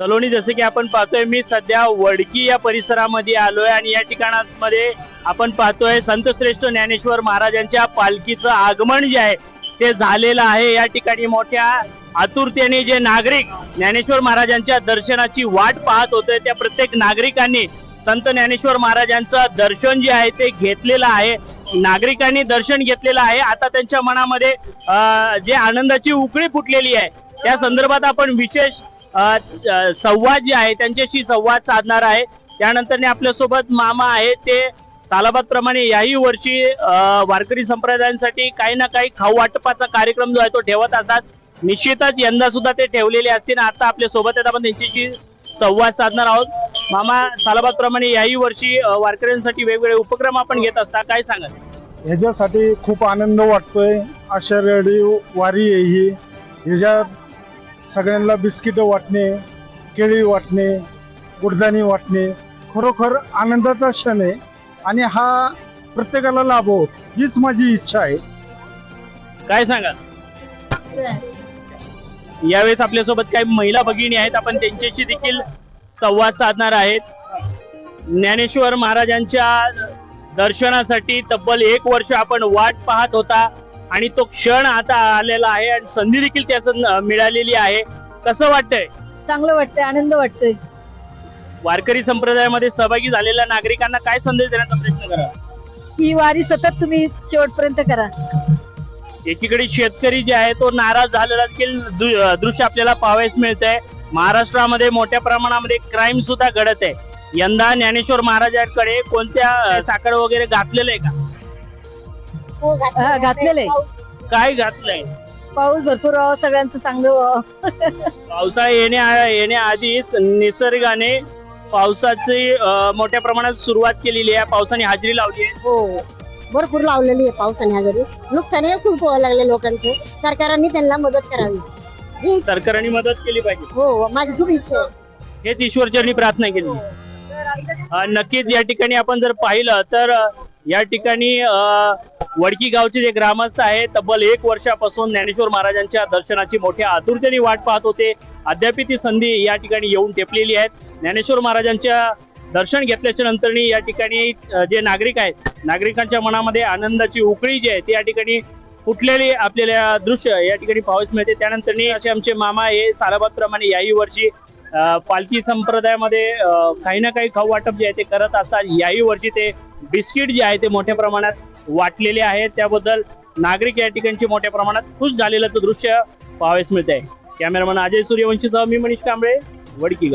सलोनी, जसे की आपण पाहतोय, मी सध्या वडकी या परिसरामध्ये आलोय आणि या ठिकाणामध्ये आपण पाहतोय संतश्रेष्ठ ज्ञानेश्वर महाराजांच्या पालखीचं आगमन जे आहे ते झालेलं आहे। या ठिकाणी मोठ्या आतुरतेने जे नागरिक ज्ञानेश्वर महाराजांच्या दर्शनाची वाट पाहत होते त्या प्रत्येक नागरिकांनी संत ज्ञानेश्वर महाराजांचं दर्शन जे आहे ते घेतलेलं आहे। नागरिकांनी दर्शन घेतलेलं आहे। आता त्यांच्या मनामध्ये जे आनंदाची उकळी फुटलेली आहे त्या संदर्भात आपण विशेष संवाद जे आहे त्यांच्याशी संवाद साधणार आहे। त्यानंतर आपल्यासोबत मामा आहे, ते सालाबाद प्रमाणे याही वर्षी वारकरी संप्रदायांसाठी काही ना काही खाऊ वाटपाचा कार्यक्रम जो आहे तो ठेवत असतात। निश्चितच यंदा सुद्धा ते ठेवलेले असतील। आता आपल्या सोबत आहेत, आपण त्यांच्याशी संवाद साधणार आहोत। मामा, सालाबाद प्रमाणे याही वर्षी वारकऱ्यांसाठी वेगवेगळे उपक्रम आपण घेत असता, काय सांगाल? ह्याच्यासाठी खूप आनंद वाटतोय। आषाढी वारी आहे ही, ह्याच्यात सगळ्यांना बिस्किट वाटणे, केळी वाटणे, गुडदाणी वाटणे खरोखर आनंदाचा क्षण आहे आणि हा प्रत्येकाला लाभो हीच माझी इच्छा आहे। काय सांगाल? यावेळेस आपल्यासोबत काही महिला भगिनी आहेत, आपण त्यांच्याशी देखील संवाद साधणार आहेत। ज्ञानेश्वर महाराजांच्या दर्शनासाठी तब्बल 1 वर्ष आपण वाट पाहत होता आणि तो क्षण आता आलेला आहे आणि संधी देखील त्यास मिळालेली आहे। कसं वाटतंय? चांगलं वाटतंय, आनंद वाटतोय। वारकरी संप्रदायामध्ये सहभागी झालेल्या नागरिकांना काय संदेश देण्याचा प्रयत्न करा? ही वारी सतत तुम्ही शेवटपर्यंत करा। एकीकडे शेतकरी जे आहे तो नाराज झालेला देखील दृश्य आपल्याला पाहावयास मिळतंय। महाराष्ट्रामध्ये मोठ्या प्रमाणामध्ये क्राईम सुद्धा घडत आहे। यंदा ज्ञानेश्वर महाराजांकडे कोणत्या साखर वगैरे घातलेलं आहे का? हा, घातलेलं आहे। काय घातलंय? पाऊस भरपूर व्हावं, सगळ्यांचं चांगलं व्हावं। पावसाळा येण्याआधीच निसर्गाने पावसाची मोठ्या प्रमाणात सुरुवात केलेली आहे। पावसाने हजेरी लावली आहे। हो, भरपूर लावलेली आहे पावसाने हजेरी। नुकसान खूप व्हायला लागले लोकांचं, सरकारने त्यांना मदत करावी। सरकारने मदत केली पाहिजे। हो, माझी खूप इच्छा आहे। हेच ईश्वरचरणी प्रार्थना केली। नक्कीच या ठिकाणी आपण जर पाहिलं तर या ठिकाणी वडकी गावचे जे ग्रामस्थ आहेत तब्बल 1 वर्षापासून ज्ञानेश्वर महाराजांच्या दर्शनाची मोठ्या आतुरतेने वाट पाहत होते। अद्याप ती संधी या ठिकाणी येऊन टेपलेली आहे। ज्ञानेश्वर महाराजांच्या दर्शन घेतल्याच्या नंतर या ठिकाणी जे नागरिक आहेत नागरिकांच्या मनामध्ये आनंदाची उकळी जी आहे ती या ठिकाणी फुटलेली आपल्याला दृश्य या ठिकाणी पाहावयास मिळते। त्यानंतर असे आमचे मामा हे सालाबाद प्रमाणे याही वर्षी पालखी संप्रदायामध्ये काही ना काही खाऊ वाटप जे आहे ते करत असतात। याही वर्षी ते बिस्किट जे आहे ते मोठ्या प्रमाणात वाटलेले आहेत, त्याबद्दल नागरिक या ठिकाणचे मोठ्या प्रमाणात खुश झालेलं दृश्य पाहावयास मिळत आहे। कॅमेरामन अजय सूर्यवंशीसह मी मनीष कांबळे, वडकी गाव।